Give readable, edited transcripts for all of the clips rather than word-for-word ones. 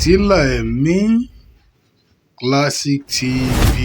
Fìtílà ẹ̀mí Classic TV.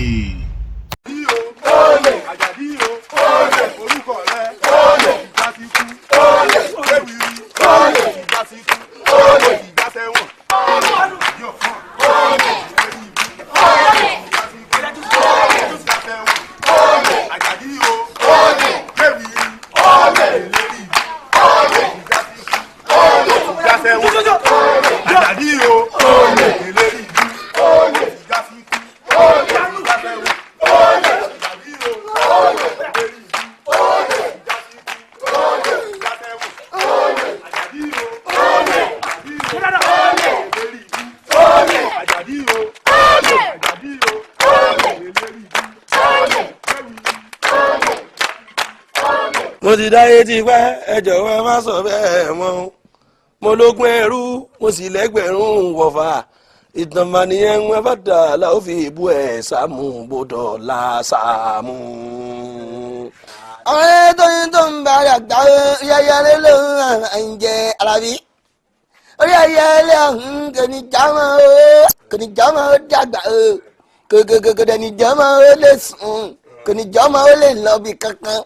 mo ti dáyé ti pẹ́ ẹ jọ̀wọ́ ẹ má sọ bẹ́ẹ̀ mọ́ mo lógún ẹrú mo sì lẹ́gbẹ̀rún wọ̀fà ìtàn mànìyàn wọn bá dà láò fi ìbú ẹ̀ sàmú gbọdọ̀ la sàmú. ọ̀rẹ́ tóyin tó ń bá àgbà yẹyẹlé ló ń jẹ alábí orí ẹyẹlé ọ̀hún kò ní jámọ́ ó dàgbà kò ní jámọ́ ó lè sùn kò ní jámọ́ ó lè lọ bí kankan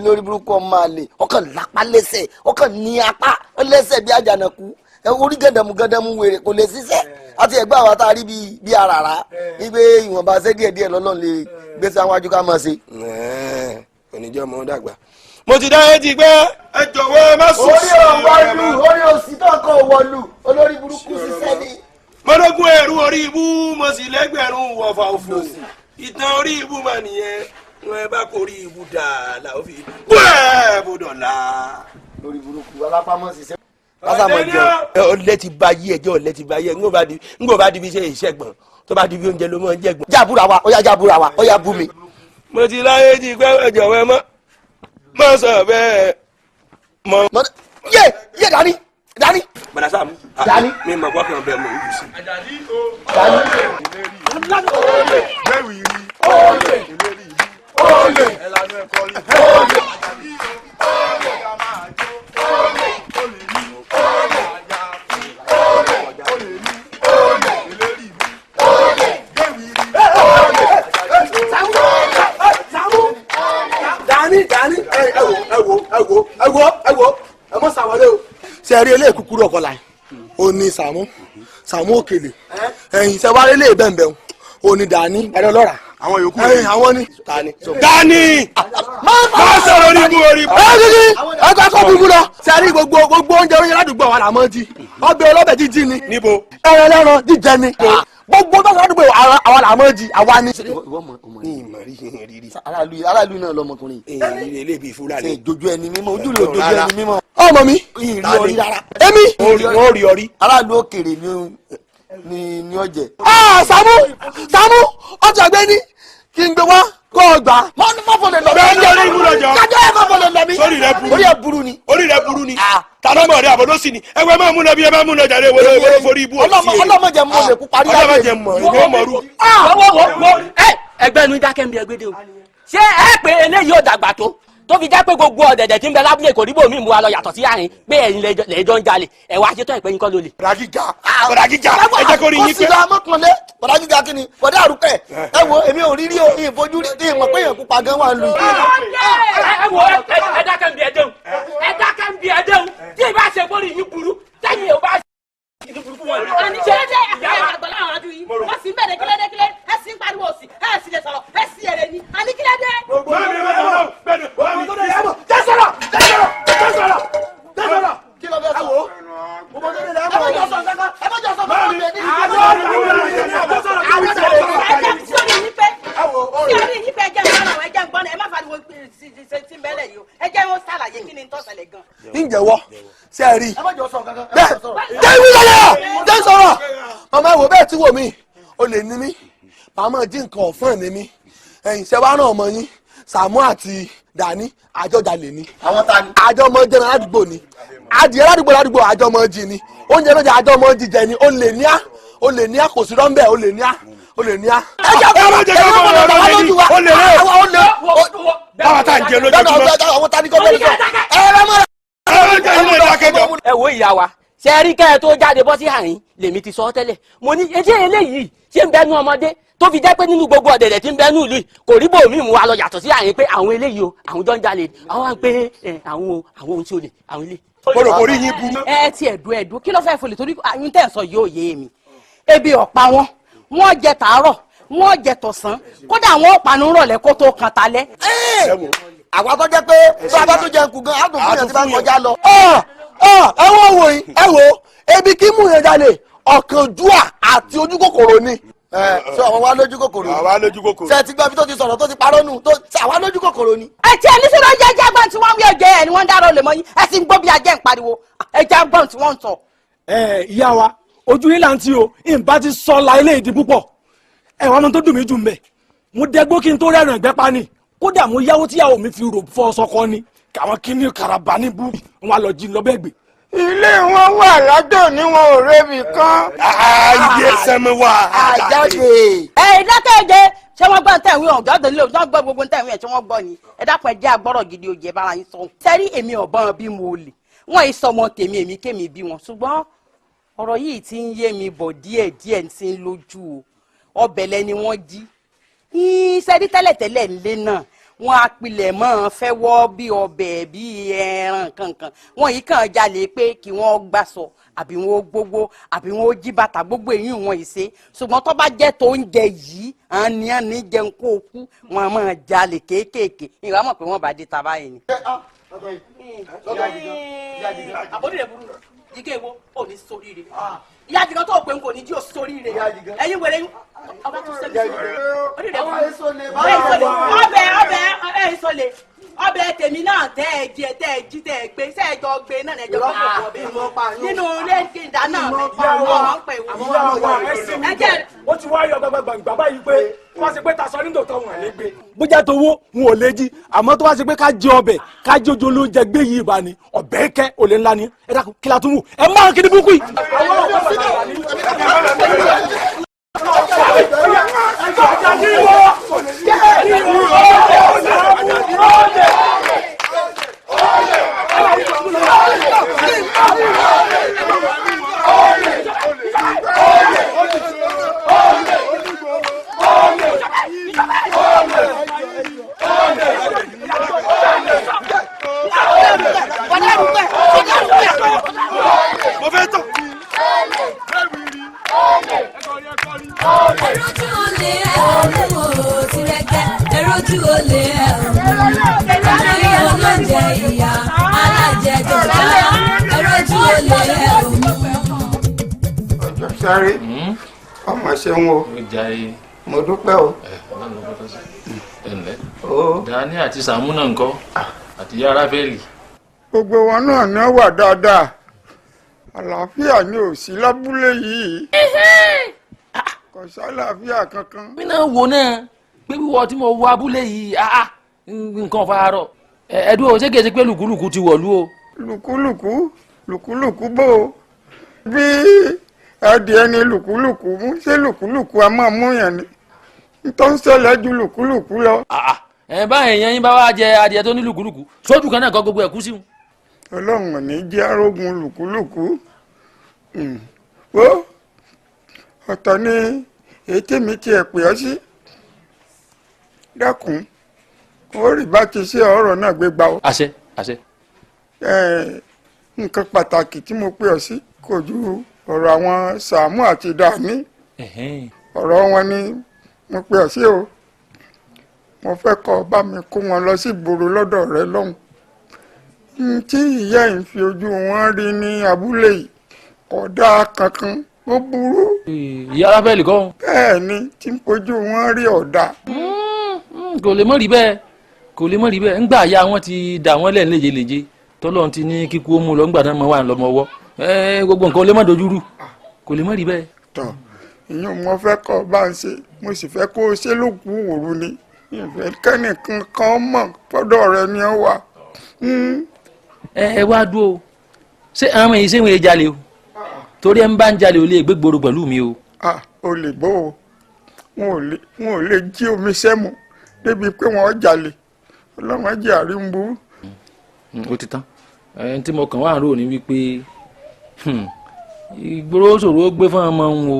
lórí burúkú ọmọ àlè ọkàn lápá lẹ́sẹ̀ ọkàn ní apá lẹ́sẹ̀ bí àjànàkú orí gẹdẹmú wèrè kò lè ṣiṣẹ́ àti ẹgbẹ́ àwọn tá a rí bí àràrá wípé ìwọ̀nba ṣe díẹ̀ lọ́lọ́run lè gbèsè àwọn ajú ká máa ṣe. oníjọ́ ọmọ dàgbà mo ti dáyé ti pẹ́ ẹ jọ̀wọ́ ẹ má sùn sí òwòlù orí òsì tó kàn òwòlù olórí burúkú ṣiṣẹ́ ni. mo lógún ẹrú orí ibú mo sì lẹ́gbẹ̀rún wọ̀fà òfò ìtàn orí ibú mà nìyẹn wọn bá kórìí ibú dáa la ó fi bẹ́ẹ̀ bọ́dọ̀ la. lórí burúkú alápámọ́ ṣiṣẹ́. lásàmọ̀ jẹ ọlẹ́ ti ba yí ẹjọ́ ọlẹ́ ti ba yí ẹ ńgbọ́ bá di bí iṣẹ́ ìṣẹ́gbọ̀n tó bá di bí oúnjẹ ló mọ̀ ń jẹ́gbọ̀n. jábúra wa ó yá jábúra wa ó yá bú mi. mo ti láyé ti pẹ́ ẹ̀jọ̀ wẹ́ mọ́ sọ bẹ́ẹ̀ mọ́. yé dání. bàdà sáà dání. mi mọ̀ gbọ́kàn bẹ́ẹ̀ mọ̀ ojú sí. dání. Olè ẹlànà ẹ̀kọ́ rí olè àjàdí olè ọjà máa jó olè ní olè àjà fún olè ní olè ìlérí mi olè gbẹ̀wì rí olè àjàdí Sàámú dání ẹ mọ sàwọlé o. ṣe rí eléyìí kúkúrú ọkọ la ó ní Sàámú Òkèlè ẹ̀yìn ṣe wá eléyìí bẹ́ẹ̀ ó ní dání ẹ̀rọ lọ́ra àwọn yòókù ẹ̀yìn àwọn ní. dání máa sọ̀rọ̀ orí ẹgbẹ́ kọ́ búburú lọ sẹ́rí gbogbo oúnjẹ ládùúgbò wa làmọ́ jí ọbẹ̀ ọlọ́bẹ̀ jíjí ni níbo ẹran ẹlẹ́ran jíjẹ ni gbogbo tó ládùúgbò àwa làmọ́ jí àwa ni. ní ìmọ̀rí rírí aráàlú náà lọmọkùnrin èyí elébi fúlàní ìjojú ẹni mímọ́ ojú rẹ̀ ojú ẹni mímọ́. ọmọ mi ìrì orí rárá èmi wọ́n rí ọrí. aráàlú òkèrè ni ọjẹ. Sàámú ọjà gbé ní kí n gbé wá kó o gbà. má fọlẹ̀ lọ. bẹ́ẹ̀ ni orí ìwúlò jọ. kájọ́ ẹ̀ má fọlẹ̀ lọ mi. sórí rẹ burú. orí ẹ̀ burú ni. orí rẹ burú ni. tàbí ọmọ rẹ àbọ̀dọ́ sí ni. ẹgbẹ́ máa múná bí ẹ máa múná jáde wọlé forí ibú òsì yẹn. ọlọ́mọdé mọ̀ lè kú parí ayé. ọlọ́mọdé mọ̀ ìwé mọ̀rú. wọ́n ẹgbẹ́ nu dákẹ́ ń bí ẹgbẹ́ dé o. ṣé ẹ pé eléyìí ò dàgbà tó fi já pé gbogbo ọ̀dẹ̀dẹ̀ tí ń bẹ lábúlé kò ríbò mí mú wa lọ yàtọ̀ sí àárín pé ẹ̀yin lẹ́jọ́ ń jalè ẹ̀ wá ṣetán ìpẹ́yìn kọ́ ló lè. bọ̀dà gíga ẹ jẹ́ kó rí yín pé. kọ́sìdá mọ́kànlé bọ̀dà gíga kí ni bọ̀dà àrùkẹ́ ẹ wo èmi ò rí o ìfojú rí ìmọ̀ pé èèyàn pupa gan wà lù. ẹ wo ẹ dákẹ́ ń bí ẹdẹ́hùn tí ì bá ṣe bórí yín burú sẹ́yìn ò bá ṣe ìlú burúkú wọn. àníṣe àgbàlá àwọn ajú yìí wọ́n sì ń bẹ̀rẹ̀ kílẹ̀dẹ́ ẹ sì ń pariwo òsì ẹ sì lè sọ̀rọ̀ ẹ sì èrè ni àní kílẹ̀dẹ́. kí ló fẹ́ sọ? ǹjẹ́wọ́ ṣe rí bẹ́ẹ̀ jẹ́wí lọ́yà jẹ́ sọ̀rọ̀ ọmọ ẹ̀wò bẹ́ẹ̀ tí wò mí o lè ní mí màmá jí nǹkan ọ̀fọ́n ní mí ẹ̀yìn ṣẹ́ wá náà mọ yín Sàámú àti Dání àjọjà lè ní. àwọn ta ni. àjọmọ jẹun ládùúgbò ni adìyẹ ládùúgbò àjọmọ jì ni oúnjẹ méjì àjọmọ jíjẹ ni o lè ní à kò sí rọ́ńbẹ́ o lè ní à. ẹ jẹ́ kó o jẹ́ kó o lọ lọ́wọ́ lójú wa. o lè rẹ́ o. báwa tá à ń jẹ lójoojúmọ́. àwọn ta ni kò bẹ́ẹ̀ sọ. ẹ rẹ́ mọ́ ẹ wo ìyá wa ṣe rí kẹ́ ẹ tó jáde bọ́ sí àyín lèmi ti sọ tẹ́lẹ̀ mo ní ẹjẹ́ eléyìí ṣé ń bẹnu ọmọdé tó fi jẹ́ pé nínú gbogbo ọ̀dẹ̀dẹ̀ tí ń bẹnu ìlú kò rí bòmí mu wa lọ yàtọ̀ sí àyín pé àwọn eléyìí o àwọn jọ ń jalè àwọn à ń pé àwọn ohun tí ó lè àwọn ilé. kóró yín burú. ẹ ti ẹ̀dùn kí ló fẹ́ folè torí àyín tẹ̀ sọ yóò yé mi ebi ọ̀pá wọ́n jẹ tàárọ̀ wọ́n jẹ tọ̀sán kódà wọ́n panu rọ̀lẹ́ kó tó kan talẹ́. àwa tó jẹ́ pé tó a bá tó jẹun kù gan á tún fún yẹn tí bá kọjá lọ. ẹ wọ́n wò yín ẹ wò ebi kí mú yẹn jalè ọ̀kánjúà àti ojú kòkòrò ni. ṣé àwọn wa lójú kòkòrò ni. àwa lójú kòkòrò. ṣé ti gbọ́ bí tó ti sọ̀rọ̀ tó ti parọ́ nù tó ṣe àwa lójú kòkòrò ni. ẹ ti ẹni sínú ẹjẹ ẹjẹ gbọ́n tí wọ́n ń wí ọjọ́ ẹ̀ ni wọ́n ń dárò lè mọ́ yín ẹ sì ń gbọ́ bí ajẹ́ ń pariwo ẹjẹ gbọ́n tí wọ́n ń sọ. ìyá wa ojú yín là ń tí o ìbá ti sọ la ilé ìdí púpọ̀ ẹ̀wọ̀n ọmọ tó dùn mí jù mbẹ̀ mo dẹ́gbó kí n tó rẹ́rìn ẹ̀gbẹ́ pa ni kódà mo yáwó tíyàwó mi fi rò fọ́ sọkọ ni káwọn kíní karaba ní bú wọn lọ jí lọ́bẹ̀ gbé. ilé wọn wà lájò ní wọn ò rébi kan. ayé sẹ́mi wá. àjáde. ìdákẹ́jẹ́ ṣé wọ́n gbọ́ ntẹ̀wé ọ̀hún jáde nílé òjò gbọ́ gbogbo ntẹ̀wé ẹ̀ tí wọ́n gbọ́ ni ẹ dákun ẹ jẹ́ agbọ́rọ̀ gidi òjì ẹ bára yín sọ. sẹ́rí èmi ọ̀bọ̀n bí mo lè wọ́n yìí sọmọ tèmi èmi kémi bí wọn ṣùgbọ́n ọ̀rọ̀ yìí ti ń yé mi bọ̀ díẹ̀ sí ń lójú o ọbẹ̀ lẹ́ni wọ́n jí sẹ́rí tẹ́lẹ̀tẹ́lẹ̀ ńlé náà wọ́n á pilẹ̀ mọ́ fẹ́ wọ́ bí ọbẹ̀ bí ẹran kankan wọ́n yìí kàn jalè pé kí wọ́n gbàsọ àbí wọ́n gbogbo àbí wọ́n jí bàtà gbogbo èyí wọ́n yìí ṣe ṣùgbọ́n tó bá jẹ́ tó ń jẹ yìí àní jẹun kó o kú wọ́n máa jalè kéékèèké ìwà mọ̀ pé wọ́n bá dé taba yìí ni. àbórí rẹ̀ burú jíkẹ́ ìwọ ò ní sórí rẹ̀ ìyá jìgàn tó pé n kò ní jí ò sórí rẹ̀ ẹ̀yin wẹ̀rẹ̀ yín ọba tó sẹ́ni orí rẹ̀ burú ọbẹ̀ ìsọlẹ̀ ọbẹ̀ tèmi náà tẹ́ ẹ jẹ tẹ́ ẹ jí tẹ́ ẹ gbé tẹ́ ẹ jọ gbé náà ẹ jọ gbé ọbẹ̀ nínú ilé ìdáná mi ọmọ ń pè wọ́n. ẹ jẹ́ ó ti wá yọ gbàgbàgbà báyìí pé wọ́n ṣe pé tasọ nígbà tó wọn lè gbé. bójá tó wó wọn ò lè jí àmọ́ tó wá ṣe pé ká jẹ ọbẹ̀ ká jẹ ojú olóúnjẹ gbé yìí bá ní ọbẹ̀ kẹ́ olè ńlá ni ẹ dákun kí la tún wù ẹ máa kí ni búkú yìí. Eroju olè olórí olóúnjẹ ìyá alájẹjọba eroju olè ọjọ́ sáré ọmọ ṣeun o mo dúpẹ́ o. Dání àti Sàámú náà ńkọ́ àti yàrá fẹ́ẹ̀lì. gbogbo wọn náà ni wọ́n wà dáadáa àlàáfíà ni ò sí lábúlé yìí kò sálàáfíà kankan. mi náà wò náà pé wíwọ tí mo wọ abúlé yìí nǹkan fararọ ẹdùn ò ṣé kìí ṣe pé lùkúlùkù ti wọ̀lú o. lùkúlùkù bò ó bí adìẹ ni lùkúlùkù mú ṣé lùkúlùkù a máa mú yàn ni tó ń ṣẹlẹ̀ ju lùkúlùkù lọ. báyìí yẹn bá wá jẹ adìẹ tó ní lùkúlùkù sójú kan náà kọ gbogbo ẹ̀kú sí wọn. ọlọ́run ò ní jẹ́ arógun lùkúlùkù wo ọ̀tọ̀ ni èyí tèmi tiẹ̀ pè ọ́ sí dákun ó rí bá ti ṣe ọ̀rọ̀ náà gbé gbà ó. àṣẹ. nǹkan pàtàkì tí mo pè ọ́ sí kò ju ọ̀rọ̀ àwọn Sàámú àti Dání ọ̀rọ̀ wọn ni mo pè ọ́ sí o mo fẹ́ kọ́ bá mi kó wọn lọ sí ìgboro lọ́dọ̀ rẹ lọ́hùn tí ìyá yìí fi ojú wọn rí ní abúlé yìí kò dáa kankan ó burú. ìyá arábẹ́ẹ̀lì kọ́. bẹ́ẹ̀ ni tí ń fojú wọn rí ọ̀dà. kò lè mọ̀ rí bẹ́ẹ̀ ńgbà ya wọn ti dà wọ́n lẹ́nu léjeléje tọ́lọ́run ti ní kíkú ó mú lọ ńgbà náà mọ̀ wà lọ́mọ ọwọ́ gbogbo nǹkan ó lè má dojúrú kò lè mọ̀ rí bẹ́ẹ̀. tọ́ ìyẹn mo fẹ́ kọ́ bá ń ṣe mo sì fẹ́ kó o ṣe lókù òru ni ìfẹ́ kẹ́nìkan kan mọ̀ fọ́dọ̀ rẹ ni ó wà. ẹ wá dúró ṣé àwọn ọmọ yìí ṣé wọn jalè o torí ẹ ń bá ń jalè ò lè gbégboro pẹ̀lú mi o. o lè bó o wọn ò lè jí omi sẹ́mu débi pé wọ́n jalè ọlọ́run ẹ̀jẹ̀ àríwú. ó ti tán ẹni tí mo kàn wá rò ní wípé ìgboro ṣòro gbé fún ọmọ òun o.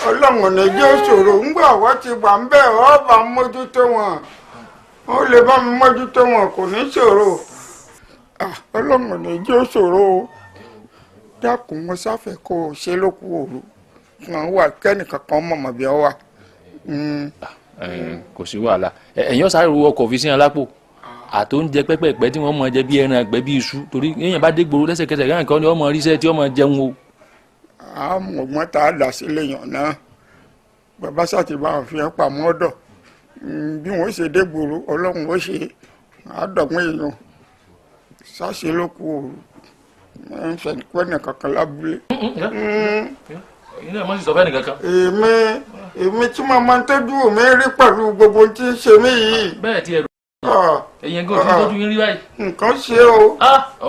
ọlọ́run ní jẹ́ ṣòro ńgbà wọ́n ti wà ń bẹ̀ ọ́ bá mójútó wọn ó lè bá mi mójútó wọn kò ní ṣòro ọlọ́run ní jẹ́ ṣòro o dákun mo sáfẹ́ kó o ṣe lókù òru wọn wà kẹ́nìkan kan mọ̀mọ́ bí ọ wà. kò sí wàhálà ẹ̀yin ọ̀sán àrùn ọkọ̀ fi sí wọn lápò àtóúnjẹ pẹ́pẹ́pẹ́ tí wọ́n mọ̀ jẹ bí ẹran àgbẹ̀ bí iṣu torí èèyàn bá dé gbòòrò lẹ́sẹ̀kẹsẹ̀ káyàn kan ni wọ́n mọ̀ ríṣẹ́ tí wọ́n mọ̀ jẹun o. àmọ̀gbọ́n tá a dà sílé yàn náà bàbá sátìbá òfin ẹ̀ pàmò ọ̀dọ̀ bí wọ́n ṣe dé gbòòrò ọlọ́run ó ṣe àádọ́gbọ̀n èèyàn ṣáṣe ló kú òru ń fẹ́ nìkan kan lábúlé. ilé ẹ̀ mọ́ sì sọ fẹ́ nìkan kan. èmi tí mo máa ń tọ́jú mi rí pẹ̀lú gbogbo tí ń ṣe mí yìí. bẹ́ẹ̀ tí ẹ̀rù ẹ̀yìn gan tí tọ́jú yín rí báyìí. nǹkan ṣe o.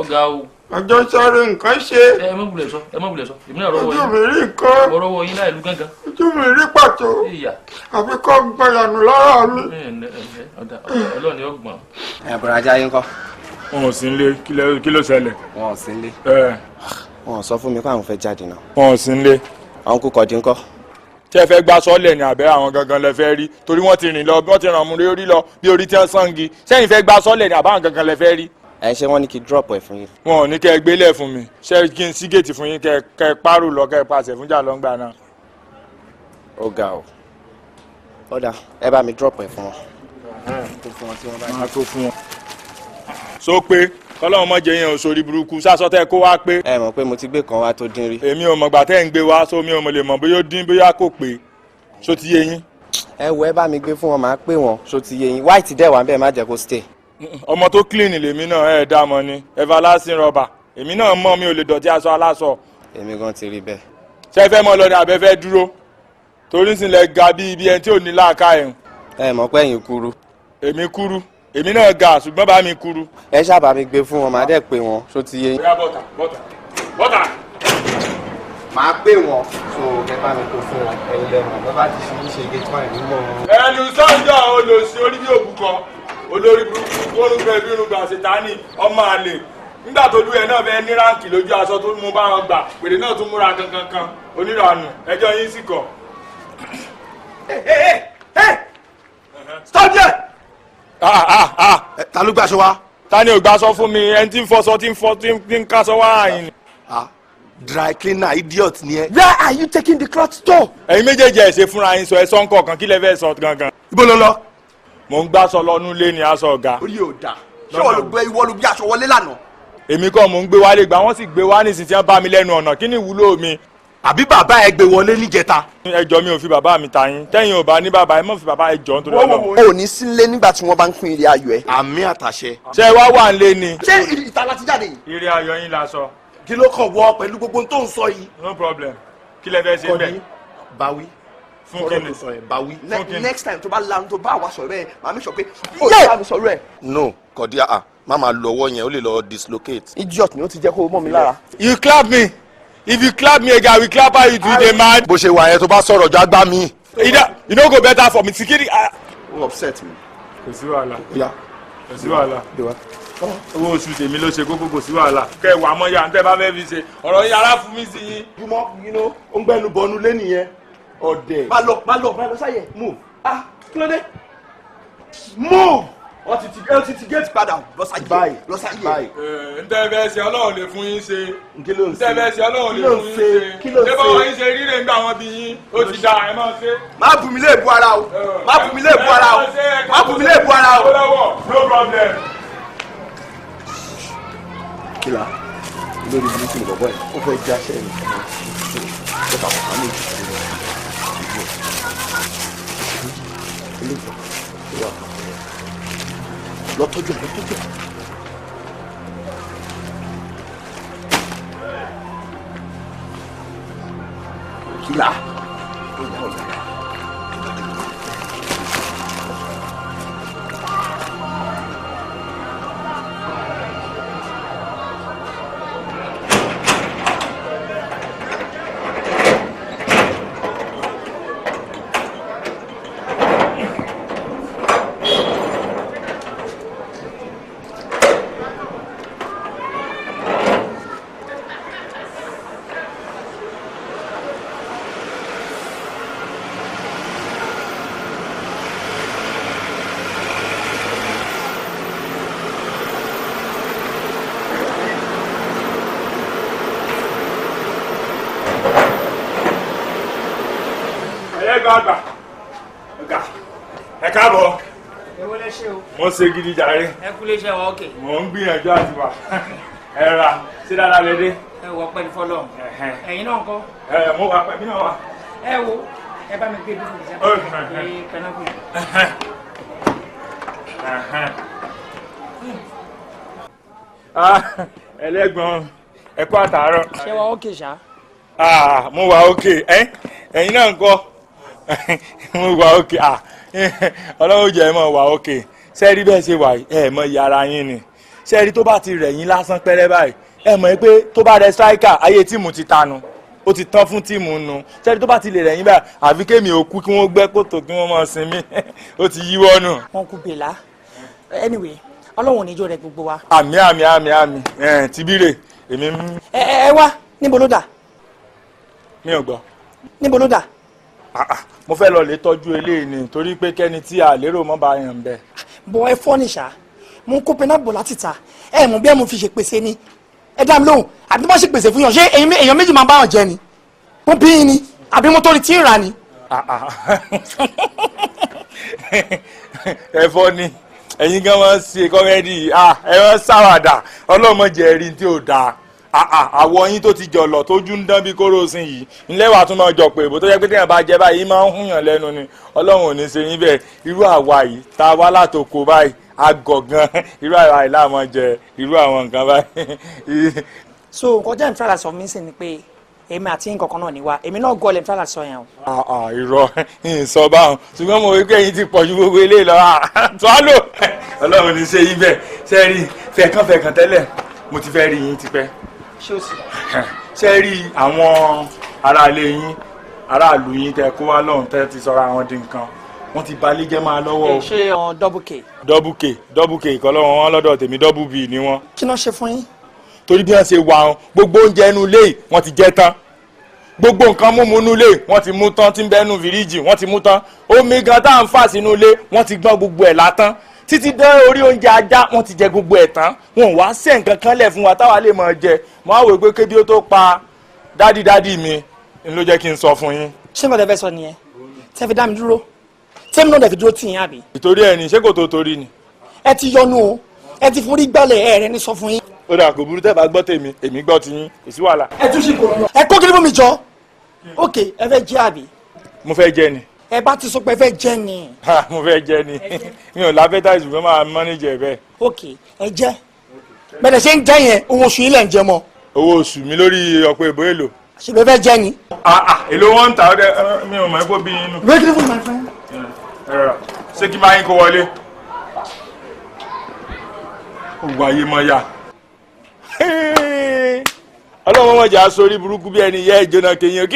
ọ̀gá o. ọjọ́ sáré nǹkan ṣe. ẹ má wulẹ̀ sọ èmi náà rọwọ́ yín. ojú mi rí nǹkan. mo rọwọ́ yín láìlú gángan. ojú mi rí pàtó. àfi kọ́ gbẹ̀yànù lára mi. ọlọ́ọ̀ni ọgbọ̀n. bọ̀dọ̀ ajá yín kọ́. wọn ò sí nílé kí ló ṣẹlẹ̀. wọn ò sí nílé. wọn ò sọ fún mi pé àwọn fẹ́ jáde náà. wọn ò sí nílé. àwọn kò kọ̀dí ńkọ́. tí ẹ fẹ́ gbá sọ́ọ̀lẹ̀ ní abẹ́ àwọn gangan lẹ fẹ́ rí torí wọ́n ti rìn lọ wọ́n ti ràn mú rí lọ bí orí tí wọ́n sangi sẹ́yìn fẹ́ gbá sọ́ọ̀lẹ̀ ní abẹ́ àwọn gangan lẹ fẹ́ rí. ẹ ṣé wọ́n ní kí drop ẹ̀ fún yín. wọn ò ní kẹ́ ẹ gbélé fún mi ṣé kí n sí géètì fún yín kẹ́ ẹ párò lọ kẹ́ ẹ pàṣẹ fún jà lọ́ngbà náà. ó ga o ọ̀dà ẹ bá mi drop ẹ̀ fún wọn. máa tó fún wọn. so pé kọ́lọ́run mọ̀ jẹ́ yẹn òṣòrí burúkú sásọ tẹ́ kó wá pé. ẹ mọ̀ pé mo ti gbé kan wá tó dín rí. èmi ò mọ̀gbà tẹ́ ń gbé wá so mi ò mọ̀ lè mọ̀ bóyá ó dín bóyá kò pé so ti yé yín. ẹ wo ẹ bá mi gbé fún wọn máa pè wọn so ti yé yín white dẹ̀ wà bẹ́ẹ̀ má jẹ́ kó stay. ọmọ tó clean lèmi náà ẹ̀ dá mọ́ ni everlasting rubber èmi náà mọ̀ mi ò lè dọ̀tí aṣọ aláṣọ. èmi gan ti rí bẹ́ẹ̀. ṣé fẹ́ mọ́ lọ ní abẹ́ fẹ́ dúró torí sì lẹ ga bí ibi ẹni tí ò ní láàká ẹ̀. ẹ mọ̀ pé ẹ̀yin kúrú. èmi kúrú èmi náà ga ṣùgbọ́n bá mi kúrú. ẹ ṣáàbà mi gbé fún wọn màá dẹ̀ pé wọn so ti yé yín. bóyá bọ́tà. màá pè wọn so ẹ bá mi kó fún wọn ẹ̀yin lẹ́nu bọ́ bá ti ṣe ń ṣe gate man ní mọ́. ẹnu sọ́njà olòṣì orí bí òbúkọ olórí burúkú orúkọ ẹbí irúgbà ṣètánì ọmọ àlè nígbà tó lú ẹ náà fẹ́ ní ráǹkì lójú aṣọ tó mú bá wọn gbà pèrè náà tún múra kankan onírànù ẹjọ́ yín sì kọ̀. stop there. ta ló gbàṣọ wa. ta ni ò gbàṣọ fún mi ẹni tí ń fọṣọ tí ń kaṣọ wá àyìn ni. dry cleaner idiot ni ẹ. Where are you taking the cloth to? ẹ̀yin méjèèjì ẹ̀ ṣe fúnra yín sọ ẹ sọ nǹkan kan kí lẹ fẹ́ sọ gangan. ibo ló lọ. mò ń gbàṣọ lọ́nú lé ní aṣọ ọ̀gá. orí ò dà ṣé ìwọ ló gbé aṣọ wọlé lánàá. èmi kọ́ mò ń gbé wálé gbà wọ́n sì gbé wá nísìsiyìí tí wọ́n bá mi lẹ́nu ọ̀nà kí ni ìwúlò mi. àbí bàbá ẹ gbé wọlé níjẹta. ẹjọ́ mi ò fi bàbá mi ta yín tẹ́yìn ò bá ní bàbá ẹ mọ̀ fi bàbá ẹ jọ nítorí Ọlọ́run. o ò ní sílé nígbà tí wọ́n bá ń pín ilé ayọ̀ ẹ. àmì àtàṣe. ṣé ẹ wá wà ń lé ni. ṣé ìta láti jáde yìí. ire ayọ̀ yín la sọ. kí ló kàn wọ pẹ̀lú gbogbo tó ń sọ yìí. no problem kí lẹ fẹ́ ṣe bẹ́ẹ̀. báwí. fún kíni. báwí. next time tó bá lanu tó bá àwa sọ̀rọ̀ ẹ̀ máa mi sọ pé ó yẹ àmì sọ̀rọ̀ ẹ̀. no kọ̀dí má máa lo ọwọ́ yẹn ó lè lọ dislocate. idiot ni ó ti jẹ́ kó o mọ̀ mi lára. you clap me if you clap me again I will clap you to the man. bó ṣe wà yẹn tó bá sọ̀rọ̀ jọ agbá mi. you no go better for me sikiri. o upset me. kò sí wàhálà. kò sí wàhálà. owó oṣù tèmi ló ṣe kókó kò sí wàhálà. kẹ wàá mọ ya ntẹ bá fẹ́ fi ṣe ọ̀rọ̀ yàrá fún mi sí yín. jùmọ̀ ó ń gbẹ́nu bọnu lé nìyẹn ọ̀dẹ̀. má lọ sáyẹ̀ move. kí ló dé. move. wọ́n ti gate padà lọ́sàyè. ntẹ bẹ́ẹ̀ ṣe ọlọ́run lè fún yín ṣe. kí ló ń ṣe. ntẹ bẹ́ẹ̀ ṣe ọlọ́run lè fún yín ṣe. kí ló ń ṣe. ṣé báwọn yín ṣe ríre ńgbà wọn bí yín ó ti da ẹ máa ṣe. má bù mí lè bu ara o. má bù mí lè bu ara o. má bù mí lè bu ara o. no problem. kìlá lórí burúkú ni bọ̀bọ̀ ẹ̀ ó fẹ́ jẹ́ aṣẹ́ ẹ̀ nìkan ó kà wọ́n ní ìṣòro lọ́tọ́jú ẹ̀. kìlá. gbàgbà ọ̀gá ẹ káàbọ̀. èwo lẹ ṣe o. mo ṣe gidi jàre. ẹ kú lè ṣe wa ókè. mo ń gbìyànjú àti wà ẹ ra ṣé dáadáa lè dé. ẹ wọ pẹ̀lú fọlọ ẹ̀yin náà ńkọ́. mo wà pẹ̀lú náà wà. ẹ wo ẹ bá mi gbé dúró ìjà pé kanáfì. ẹlẹ́gbọ̀n ẹ kú àtàárọ̀. ṣé wa ókè ṣá. mo wà ókè ẹ̀yin náà ńkọ́ mo wà ókè ọlọ́run jẹ́ ẹ mọ̀ wà ókè sẹ́ẹ̀rí bẹ́ẹ̀ ṣe wà ẹ̀ mọ̀ yàrá yín ni sẹ́ẹ̀rí tó bá ti rẹ̀ yín lásán pẹ́rẹ́ báyìí ẹ mọ̀ pé tó bá rẹ striker ayé tíìmù ti tanu ó ti tán fún tíìmù nu sẹ́ẹ̀rí tó bá ti lè rẹ̀ yín báyìí àfi kémi ò kú kí wọ́n gbẹ́ kòtò kí wọ́n mọ̀ sinmi ó ti yíwọ́ nù. wọn kú bèlà anyway ọlọ́run ò ní jó rẹ gbogbo wa. àmì tibire èmi. ẹ wá níbo ló dà. mi ò gbọ́. níbo ló dà. mo fẹ́ lọ lè tọ́jú eléyìí ni torí pé kẹ́ni tí a lérò mọ́ bá yàn bẹ́ẹ̀. bọ̀ ẹ fọ́ nìṣá mo ń kó pẹ́nàbọ̀ láti ta ẹ mú bí ẹ mo fi ṣe pèsè ni ẹ dá mi lóhùn àbí wọ́n ṣe pèsè fún yàn ṣé èèyàn méjì máa bá yàn jẹ ni mo bí yín ni àbí mo torí tí ń rà ni. ẹ fọ́ ni ẹ̀yin gan máa ń ṣe kọ́mẹ́dì ẹ máa ń ṣàwàdà ọlọ́mọdé ẹ̀rí tí ò dáa àwọ̀ yín tó ti jọ̀lọ̀ tójú ń dán bí kóró sin yìí ńlẹ́wàá tún máa jọ pé èbó tó yẹ pé téèyàn bá jẹ báyìí máa ń hùyàn lẹ́nu ni ọlọ́run ò ní ṣe yín bẹ́ẹ̀ irú àwa yìí tá a wá látòkò báyìí àgọ̀ gan irú àwa yìí láàmú jẹ irú àwọn nǹkan báyìí. so nǹkan jẹ́ ìfúnra sọ mí sí ni pé èmi àti nǹkan kan náà ni wá èmi náà gọ́ọ̀lẹ̀ ìfúnra sọ yẹn o. irọ́ ìsọ báwọn ṣùgbọ́n mo rí pé ẹ̀yin ti pọ̀ ju gbogbo eléyìí lọ tọ́lò ọlọ́run ní ṣe yín bẹ́ẹ̀ sẹ́ẹ̀rì fẹ̀kàn tẹ́lẹ̀ mo ti fẹ́ rí yín tipẹ́ ṣé o sì. ṣe rí àwọn aráalé yín aráàlú yín tẹ kó wá lọ́hùn tẹ ti sọra àwọn di nǹkan wọ́n ti balẹ̀ jẹ́ máa lọ́wọ́. ṣé double k. double k kọ́ lọ́wọ́ wọn lọ́dọ̀ tèmi double b ni wọ́n. kí ló ṣe fún yín. torí bí wọ́n ṣe wà wọn gbogbo oúnjẹ inú ilé wọ́n ti jẹ tán gbogbo nǹkan múmu inú ilé wọ́n ti mú tán tí ń bẹ nínú fìríjì wọ́n ti mú tán omi gan tá à ń fà sínú ilé wọ́n ti gbọ́n gbogbo ẹ̀ látán títí dé orí oúnjẹ ajá wọ́n ti jẹ gbogbo ẹ̀ tán wọn wá ṣe nǹkan kan lẹ̀ fún wa táwa lè máa jẹ mo á wò pé kébi ó tó pa dádì mi n ló jẹ́ kí n sọ fún yín. ṣé nǹkan tẹ́ fẹ́ sọ nìyẹn tẹ́ fi dá mi dúró tẹ́mi náà dẹ̀ fi dúró tì yín àbí. ìtorí ẹ̀ ní ṣé kò tó torí ni. ẹ ti yọnu o ẹ ti forí gbálẹ̀ ẹ rẹ ní sọ fún yín. ó dà kò burú tẹ́ bá gbọ́ tèmi èmi gbọ́ ti yín kò sí wàhálà. ẹ tún ṣe kò lọ. ẹ kó kiri fún mi jọ ok ẹ fẹ́ jẹ́ àbí. mo fẹ́ jẹ ni. ẹ bá ti sọ pé ẹ fẹ́ jẹ́ ni. mo fẹ́ jẹ ni mi ò lápẹ́tà ṣùgbọ́n máa mọ́nìjẹ bẹ́ẹ̀. ok ẹ jẹ́ bẹ́ẹ̀ ṣe ń jẹ́ yẹn owó oṣù yín lẹ̀ ń jẹ mọ́. owó oṣù mi lórí ọ̀pọ̀ èbó èlò. ṣèbí fẹ́ jẹ́ ni. èlò wọn ń ta ọdẹ mi ò mọ̀ ẹ́ bí inú. wait till my friend. ṣé kí máa yín kó wọlé. ògùn ayé mọ́ yá. ọlọ́run wọn jà sórí burúkú bí ẹni yẹ ìjọna kéèyàn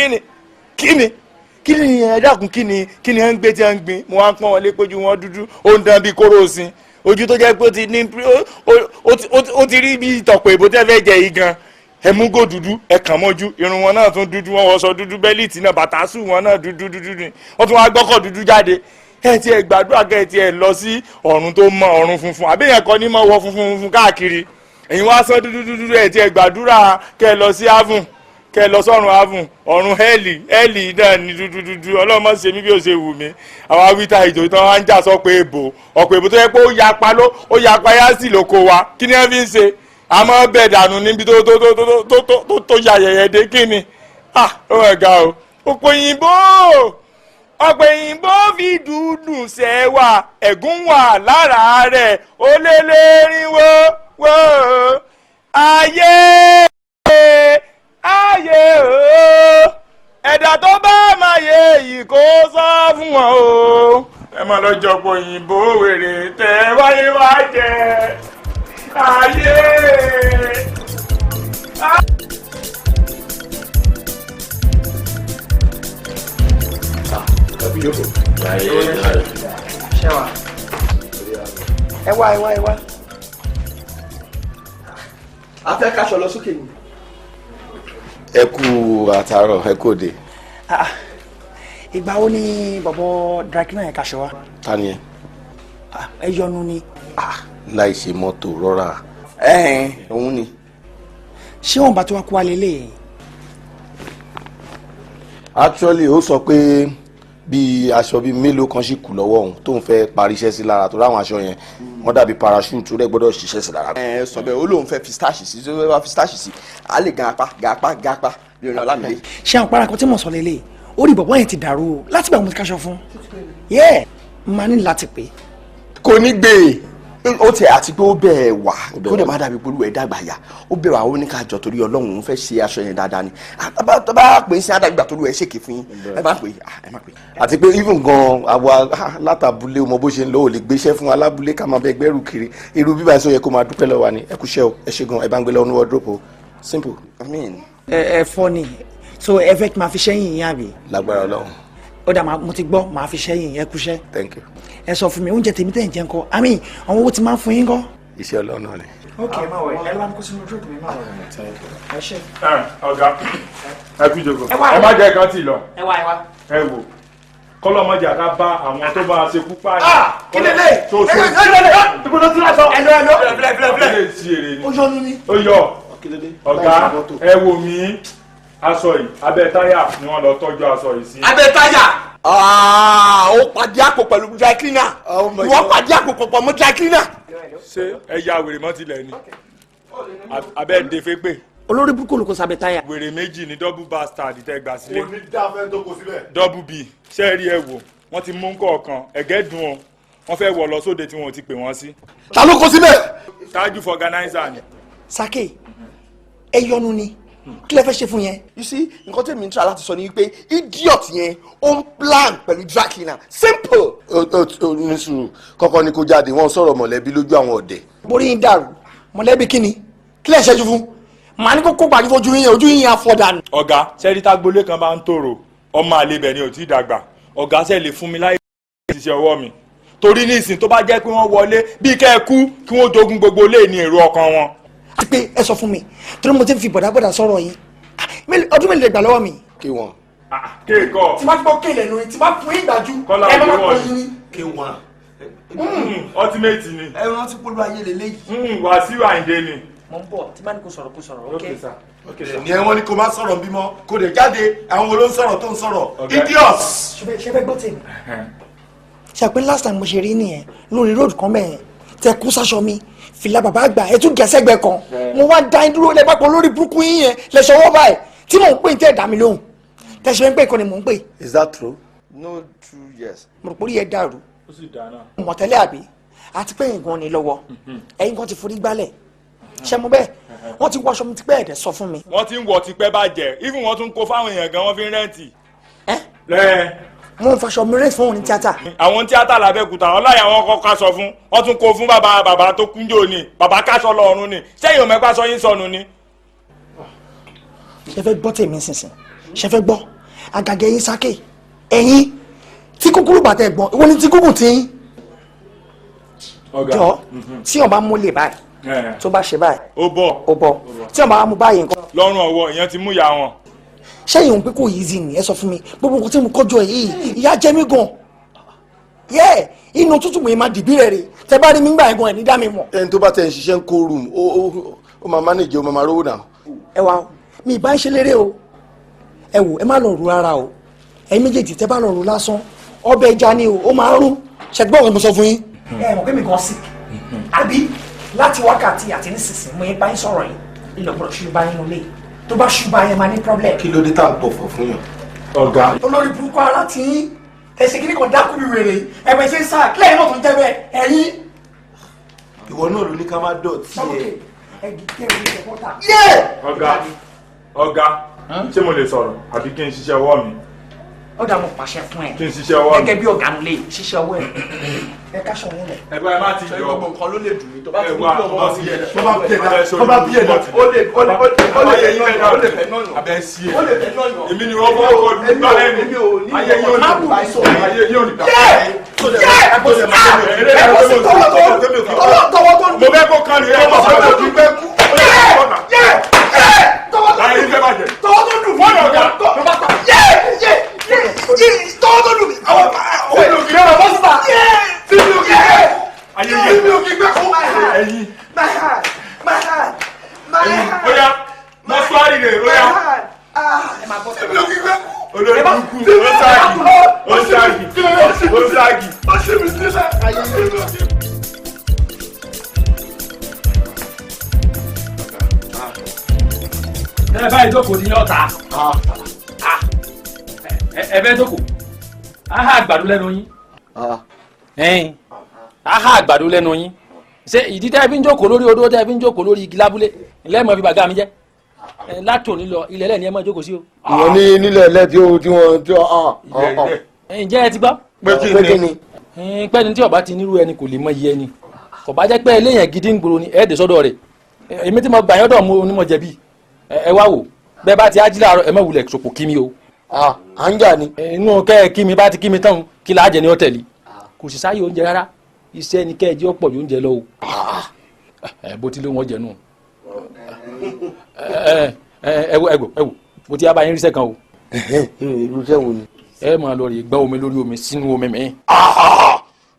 kí ni ẹ dákun kí ni ẹ ń gbé tí ẹ ń gbin mo wá ń pọ́n wọn lé pójú wọn dúdú ó ń dán bíi kóró sin ojú tó jẹ́ pé ó ti ní ó ti rí bí ìtọ̀pọ̀ èbó tẹ́ fẹ́ jẹ yìí gan ẹ mú gò dúdú ẹ kàn mọ́jú irun wọn náà tún dúdú wọn wọṣọ dúdú bẹ́líìtì náà bàtà sùn wọn náà dúdú ni wọ́n tún wá gbọ́kọ̀ dúdú jáde ẹ ti ẹ gbàdúrà kẹ ẹ ti ẹ lọ sí ọ̀run tó mọ ọ̀run funfun àbẹ́yẹn kọ́ ní mọ́ wọ funfun káàkiri ẹ̀yin wá sọ dúdú ẹ ti ẹ gbàdúrà kẹ ẹ lọ sí avun kẹ lọ sọ́run avun ọ̀run hẹ́ẹ̀lì náà ní dúdú ọlọ́mọ ṣe mí bí ó ṣe wù mí àwọn awíta ìjò tán wá ń jà sọ pé èbò ọ̀pọ̀ èbò tó yẹ pé ó yapa yá sí lóko wa kí ni wọ́n fi ń ṣe àmọ́ bẹ́ẹ̀ dànù níbi tó ya yẹ̀yẹ̀ dé kí ni ó wẹ̀ ga o ọ̀pọ̀ òyìnbó fi dúdú sẹ́wà ẹ̀gún wà lára rẹ̀ ó lé lérinwó wó ayé o ẹ̀dá tó bá máa yẹ yìí kó sọ fún wọn o ẹ máa lọ jọpọ̀ òyìnbó wèrè tẹ wáyé wá jẹ ayé. ẹ wá. a fẹ́ káṣọ lọ sókè ni. ẹ kú àtàárọ̀ ẹ kú òde. ìgbà wo ni bọ̀bọ̀ drakina yẹn kaṣọ wa. ta ni ẹ. ẹ yọnu ni. láì ṣe mọ́tò rọra. òun ni. ṣé wọn bá tó wá kó wa lélẹ̀. actually ó sọ pé bí aṣọ bíi mélòó kan sì kù lọ́wọ́ òun tó ń fẹ́ parí iṣẹ́ sí lára tó ráwọn aṣọ yẹn wọ́n dàbí parachute rẹ̀ gbọ́dọ̀ ṣiṣẹ́ sí lára. ẹ sọ bẹ́ẹ̀ ó lóun fẹ́ fi starch sí tó fẹ́ wá fi starch sí a lè gan apá bí orin Ọlámídé. ṣé àwọn parakan tí mo sọ lélẹ̀ orí bọ̀bọ̀ yẹn ti dàrú o láti gbà mo ti káṣọ fún yẹ máa ní láti pè. kò ní gbé ó tẹ àti pé ó bẹ̀ẹ̀ wá kó dẹ̀ má dàbí pé olúwẹ̀ dàgbà yá ó bẹ̀ẹ̀ wá ó ní ká jọ torí Ọlọ́run òun fẹ́ ṣe aṣọ yẹn dáadáa ni bá pè é sí àdàgbà tó lù ẹ́ ṣèké fún yín ẹ má pè é. àti pé even gan àwa látàbúlé ọmọ bó ṣe ń lọ ò lè gbéṣẹ́ fún alábúlé ká máa bẹ gbẹ́rù kiri irú bíbá ẹ̀sọ́ yẹ kó máa dúpẹ́ lọ́wọ́ ni ẹ kúṣẹ́ o ẹ ṣe gan ẹ bá ń gbé lọ́wọ́ ní wardrobe o simple. ẹ fọ́ ni so ẹ fẹ́ kí máa fi ṣẹ́yìn yín àbí. lágbára Ọlọ́run. ó dà mo ti gbọ́ máa fi ṣẹ́yìn yẹn kúṣẹ́. thank you. ẹ sọ fún mi oúnjẹ tèmi tẹ̀ ń jẹ́ ńkọ́ àmì àwọn owó ti máa ń fún yín kọ́. iṣẹ́ Ọlọ́run náà ni. ok má wọ ẹ lọ́wọ́ kó sínú drink mi má wọ ẹ ṣe. ọ̀gá ẹ kú ìjókòó ẹ má jẹ́ kan tì lọ ẹ wá ẹ wò kọ́lọ́mọjà ká bá àwọn tó bá ṣe kú pààyàn. kí lè lè tó ṣe ìbùdó tí wọ́n sọ ẹ lọ. ó yọ ni ó yọ ọ̀gá ẹ wò mí aṣọ yìí abẹ́ táyà ni wọ́n lọ tọ́jú aṣọ yìí sí. abẹ́ táyà ó pàdé àpò pẹ̀lú dry cleaner wọ́n pàdé àpò pọ̀ mọ́ dry cleaner. ṣé ẹ ya wèrè mọ́ tilẹ̀ ni abẹ́ ǹdẹ́fẹ́ pé. olórí burúkú ló kó sábẹ́ táyà. wèrè méjì ní double bastard tẹ́ gbà sílé. kò ní dáfẹ́ tó kó síbẹ̀. double b ṣé ẹ rí ẹ wò wọ́n ti mú kọ̀ọ̀kan ẹ̀gẹ́ dùn ọ́ wọ́n fẹ́ wọ̀ lọ sóde tí wọ́n ti pè wọ́n sí. ta ló kó síbẹ̀. ṣáájú for organizer ni. Sake ẹ yọnu ni kí lẹ fẹ́ ṣe fún yẹn. you see nǹkan tẹ̀mí ń tra láti sọ ni wípé idiot yẹn ó ń plan pẹ̀lú dry cleaner simple. ó ní sùúrù kọ́kọ́ ni kó jáde wọ́n sọ̀rọ̀ mọ̀lẹ́bí lójú àwọn ọ̀dẹ̀. borí yín dàrú mọ̀lẹ́bí kí ni kí lẹ ṣẹ́jú fún màá ní kó kó pàdé fojú yín ojú yín afọdànù. ọ̀gá sẹ́ríta gbolé kan bá ń tòrò ọmọ àlebẹ̀ ni ò tí ì dàgbà ọ̀gá sẹ́ lè fún mi láyé ìṣiṣẹ́ ọwọ́ mi torí ní ìsìn tó bá jẹ́ pé wọ́n wọlé bíi kẹ́ ẹ kú kí wọ́n jogún gbogbo lé ní èrò ọkàn wọn. àti pé ẹ sọ fún mi torí mo ti ń fi bọ̀dábọ̀dà sọ̀rọ̀ yín ọdún mélòó lè gbà lọ́wọ́ mi. kí wọn. kéèkọ́. tí bá gbọ́ kéèlè lórí tí bá fún ìgbàjú ẹ má pọ̀ yín. kí wọn. ultimate ni. ẹ rántí polú ayé lélẹ́yìí. Wàsíù Àyìndé ni. mo ń bọ̀ tí bá ní kó sọ̀rọ̀ ok. ní ẹ wọ́n ní kó má sọ̀rọ̀ bímọ kó dẹ̀ jáde àwọn wo ló ń sọ̀rọ̀ tó ń sọ̀rọ̀ idiot. ṣe fẹ́ gbọ́ tèmi. ṣe àpé last time mo ṣe rí nìyẹn lórí road kan bẹ́ẹ̀ tẹ kú sáṣọ mi fìlà bàbá àgbà ẹ tún gẹ̀ẹ́sẹ̀gbẹ́ kan mo wá dá yín dúró lẹ́gbàpọ̀ lórí burúkú yín yẹn lẹ́sọ̀ wọ́ báyìí tí mò ń pè ní tẹ́ dá mi lóhùn tẹ̀sí ń pè kọ́ ni mò ń pè. is that true. no true yes. mo rò pé orí ẹ dàrú. ó sì dáná. mọ̀tẹ́lẹ̀ àbí àti pé nǹkan ni lọ́wọ́ ẹ̀yin kan ti forí gbálẹ̀ ṣe mo bẹ́ẹ̀ wọ́n ti wọṣọ mi ti pẹ́ ẹ̀dẹ̀ sọ fún mi. wọ́n ti ń wọ tipẹ́ bàjẹ́ even wọ́n tún kó fáwọn èèyàn gan wọ́n fi ń rẹ́ǹtì. mo ń faṣọ mi rẹ́ǹtì fún òun ní tíátà. àwọn tíátà làbẹ́kúta ọláyà wọn kọ́ kaṣọ fún wọ́n tún kó fún bàbá tó kúnjó ni bàbá kaṣọ lọ́rùn ni sẹ́yìn òmẹ́pá sọ yín sọnù ni. ṣe fẹ́ gbọ́ tèmi sísìn ṣe fẹ́ gbọ́ àgàgẹ́ yín Sake ẹ̀yin tí kúkúrú bàtẹ́ gbọ́n ìwọ ni tí kúkú tí ń jọ tí ọba mú lè báyìí tó bá ṣe báyìí ó bọ̀ tí ọba mú báyìí nǹkan. lọ́rùn ọwọ́ ìyẹn ti mú ìyá wọn. ṣẹ́yìn òun pé kò yí zi ni ẹ sọ fún mi gbogbo nǹkan tí mo kọjú ẹ yìí ìyá jẹ mí gan yẹ inú tútù mi máa dìbí rẹ rè tẹ bá rí mi gbà yẹn gan ẹ ní dá mi mọ̀. ẹni tó bá tẹ̀ ń ṣiṣẹ́ ń kó room ó máa manage ó máa rówó náà. ẹ wá mi ìbá ń ṣe lérè o ẹ wò ẹ má lọ rú rárá o ẹ̀yin méjèèjì tẹ bá lọ rú lásán ọbẹ̀ ẹja ni o ó máa ń rún ṣẹgbọ́n ọ̀rẹ́ mo sọ fún yín. ẹ mọ̀ pé mi gan sick àbí láti wákàtí àti nísinsìnyí mo yẹ bá yín sọ̀rọ̀ yìí ìlọ̀gbọ̀n ṣùgbọ́n yín lólè tó bá ṣùgbọ́n yẹn máa ní problem. kí ló dé tá à ń pọ̀fọ̀ fún yàn. ọ̀gá. olórí burúkú ara ti yín ẹsẹ̀ kí ni kò dákú bí wèrè ẹ̀bẹ̀ ṣe ń sá kílẹ̀ náà tó ń jẹ́ bẹ́ẹ̀ ẹ̀yin. ìwọ náà ló ní ká má dọ̀tí ẹ̀. ọ̀gá ṣé mo lè sọ̀rọ̀ àbí kí n ṣiṣẹ́ ọwọ́ mi. ó dà mo pàṣẹ fún ẹ kí n ṣiṣẹ́ ọwọ́ mi. gẹ́gẹ́ bí ọ̀gá nulẹ̀ ṣiṣẹ́ ọwọ́ ẹ ẹ káṣọ wọn lẹ. ẹgbẹ́ ẹ má ti yọ gbogbo nǹkan ló lè dùn mí tó bá ti ẹ ní wá kí ọmọ ọ sí sí yẹn. tó bá bí ẹ̀dá tó bá bí ẹ̀dá ó lè fẹ́ náà abẹ́ sí ẹ̀ ó lè fẹ́ náà. èmi ni wọ́n fọwọ́ kọ́ nígbà lẹ́nu ayé yóò ní má bù mí ayé yóò ní. mo bẹ́ kó kan nìyẹn mo sọ pé kí n bẹ́ kú. láyé ní fẹ́ bàjẹ́. tọwọ́ tó dùn mí ọ̀gá tọwọ́ tó dùn mí àwọn olùkí náà bọ́ síta tí mi ò kí gbé ayé tí mi ò kí gbé fún ẹ̀yin my hand oya mọ́sùárì rẹ̀ oya tí mi ò kí gbé fún olórí burúkú ó sáàyè báàgì má ṣe mi sílẹ̀. ẹ báyìí jókòó ní ọ̀tá ẹ bẹ́ẹ̀ jókòó aha àgbàdo lẹ́nu yín aha àgbàdo lẹ́nu yín ṣe ìdí tẹ́ fi ń jókòó lórí odó tẹ́ fi ń jókòó lórí igi lábúlé lẹ́ẹ̀mọ́ fi bàgá mi jẹ́ látòní lọ ilẹ̀ ẹlẹ́ni ẹ máa jókòó sí o. ìwọ ní nílẹ̀ ẹlẹ́ tí wọ́n ǹjẹ́ ẹ ti gbọ́. pé kí ni. pẹ́ni tí ọba ti nírú ẹni kò lè mọ iye ẹni kò bá jẹ́ pé eléyàn gidi ń gbòòrò ni ẹ̀ẹ́dẹ̀ sọ́dọ̀ rẹ̀ èmi tí mo gbà yọ́dọ̀ mo onímọ̀ jẹ̀bi ẹ wá wò bẹ́ẹ̀ bá ti ájí láàárọ̀ ẹ má wulẹ̀ sòpò kí mi o. à ń jà ni. inú kẹ́ ẹ kí mi bá ti kí mi tán kí láàjẹ ni ó tẹ̀lé kò sì sáyé oúnjẹ rárá iṣẹ́ ni kẹ́ ẹ jẹ́ ọ̀pọ̀ ju oúnjẹ lọ o. bó ti lé wọn jẹ nù. ẹ wò mo ti yá bá yín ríṣẹ́ kan o. irúṣẹ́ wo ni. ẹ máa lọ rè gbọ́n omi lórí omi sínú omi mi.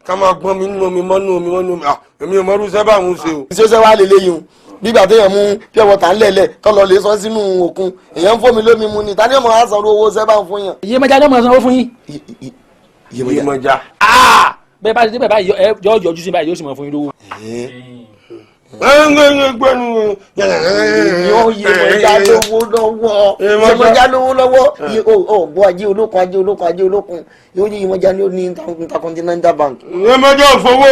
ká máa gbọ́n mi nínú omi mọ́nú omi mọ́nú omi èmi ò mọ irúṣẹ́ bá òun ṣe o. ìṣẹ́ṣẹ́ wa lè léyìn o nígbà téèyàn mú pure water ńlẹ̀lẹ̀ tó lọ lè sọ sínú òkun èèyàn ń fómi lómi mu ni tani ọmọ wa sọ̀rọ̀ owó ṣẹ́ bá ń fún yàn. Iyemọja ló máa sanwó fún yín. Iyemọja. bẹ́ẹ̀ bá ti dé bẹ́ẹ̀ báyìí yọ yọjú sí báyìí yóò sì máa fún yín lówó. yóò Iyemọja lówó lọ́wọ́ Iyemọja lówó lọ́wọ́ ọ̀gbọ́ ajé olókun yóò ní Iyemọja ní Intercontinental Bank. Iyemọja òfowó.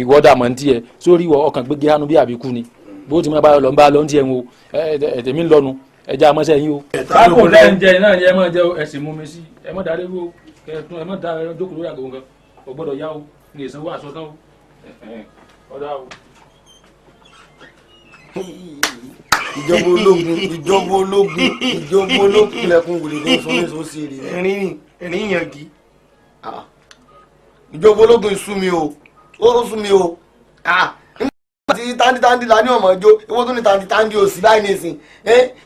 ìwọ dà mọ́ ní tiẹ̀ sórí ìwọ ọkàn gbégbé hánú bí àbíkú ni bó ti máa bá lọ ń bá lọ ń tiẹ̀ ń wo ẹ̀tẹ̀mí ń lọnu ẹja amọ́sẹ́ yín o. báko tẹ́ ń jẹ náà ni ẹ máa jẹ ẹ̀sìn mú mi sí ẹ má darí wo ẹ má da jókòó lórí àgọ́ nǹkan kò gbọ́dọ̀ yá o ní ìsanwó aṣọ tán o ọ̀dà o. ìjọba ológun ilẹ̀kùn wòlé tó ń sọ ní sọ sí èrè. ẹ̀rín yànjú. ìjọba ológun sú mi o ó sú mi o. ti tandi la ní ọmọ ọjọ́ owó tó ní tandi òsì báyìí nìsín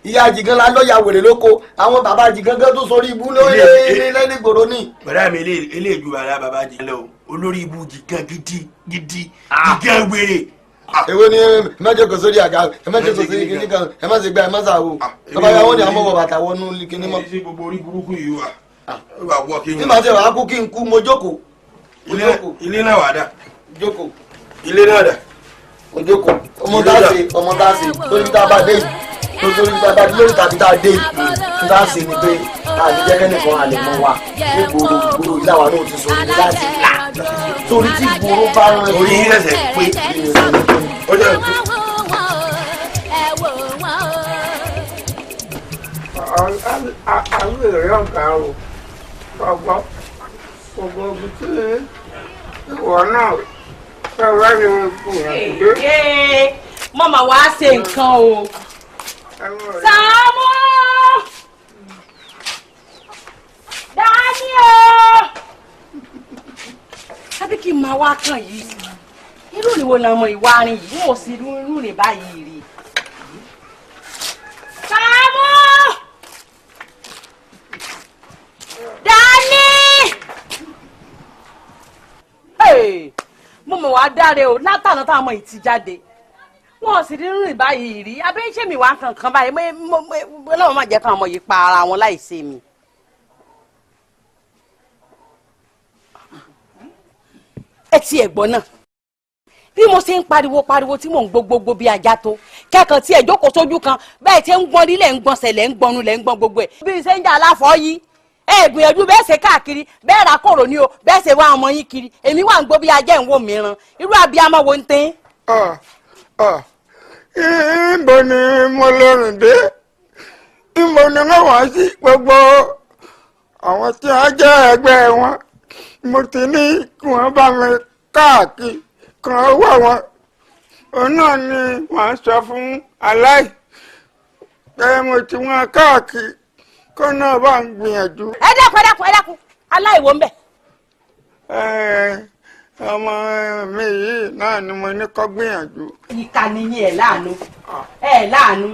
ìyá àjìgán la lọ́ọ̀yà wèrè lóko àwọn bàbá àjìgán gán tó sórí ibú lẹ́ni gbòòrò ní. bàdá mi eléèjú bàbá àjìgán lọ olórí ibú jìgán gidi jìgán wèrè. èwo ni mẹjọ kò sórí àga mẹjọ kò sórí kìnìún kan ẹ má ṣe gba ẹ má ṣàwò bàbá yàwó ni àmọ́ bàtà wọnú kìnìún mọ́. ṣé gbogbo orí burúkú yìí wà ó bá wọ kí n. ní màá ṣe wàá kú kí n kú mo jókòó. ilé náà wà dà. jókòó. ilé náà dà. ojoko ọmọ tá a ṣe lórí tá a bá dé yìí lórí tá a bá dé lórí tàbí tá a dé yìí tá a ṣe ni pé a ní jẹ́ kẹ́nìkan àlè mọ́ wa ní gbòòrò ìdáwà náà ti sọ ní láti là torí tí gbòòrò bá rán ẹ. orí ẹsẹ̀ pé ọjọ́ ìpín. àwọn èèyàn ọ̀gá o ọgbọ́n gbogbo ibi tí ìwọ náà mama wá ṣe nǹkan o. Sàámú dání o. sábẹ́ kí n máa wá kàn yìí irú ìwọ náà mọ ìwà arin yìí wọn ò sí irú rìn báyìí rí. Sàámú dání. mo mọ̀ wá dáre o látàná táwọn ọmọ yìí ti jáde wọn ò sì rí rìn báyìí rí abẹ́ iṣẹ́ mi wá kankan báyìí lọ́wọ́ má jẹ́ káwọn ọmọ yìí pa ara wọn láì ṣe mi. ẹ ti ẹ̀gbọ́n náà bí mo ṣe ń pariwo tí mò ń gbogbo bí ajá tó kẹ́kọ̀ọ́ tí ẹ̀ jókòó sójú kan bẹ́ẹ̀ tí ń gbọ́n rí lẹ̀ ń gbọ́nsẹ̀ lẹ̀ ń gbọ́nu lẹ̀ ń gbọ́n gbogbo ẹ̀ bí ṣe ń jà láfọ́ yìí ẹ gbìyànjú bẹ́ẹ̀ ṣe káàkiri bẹ́ẹ̀ ra kòrò ní o bẹ́ẹ̀ ṣe wá ọmọ yín kiri èmi wà ń gbó bí ajẹ́ ìwò mìíràn irú abiyamọ wo ń tẹ́. ìbò ni mo lórin dé ìbò ni wọ́n wá sí gbogbo àwọn tí wọ́n jẹ́ ẹgbẹ́ wọn mo ti ní kí wọ́n bá mi káàkiri kan wá wọn òun náà ni wọ́n sọ fún aláì pé mo ti wọ́n káàkiri kó náà bá ń gbìyànjú. ẹ dákun aláìwo ń bẹ. ọmọ mi yìí náà ni mo ní kó gbìyànjú. ìkànnì yín ẹ láàánú.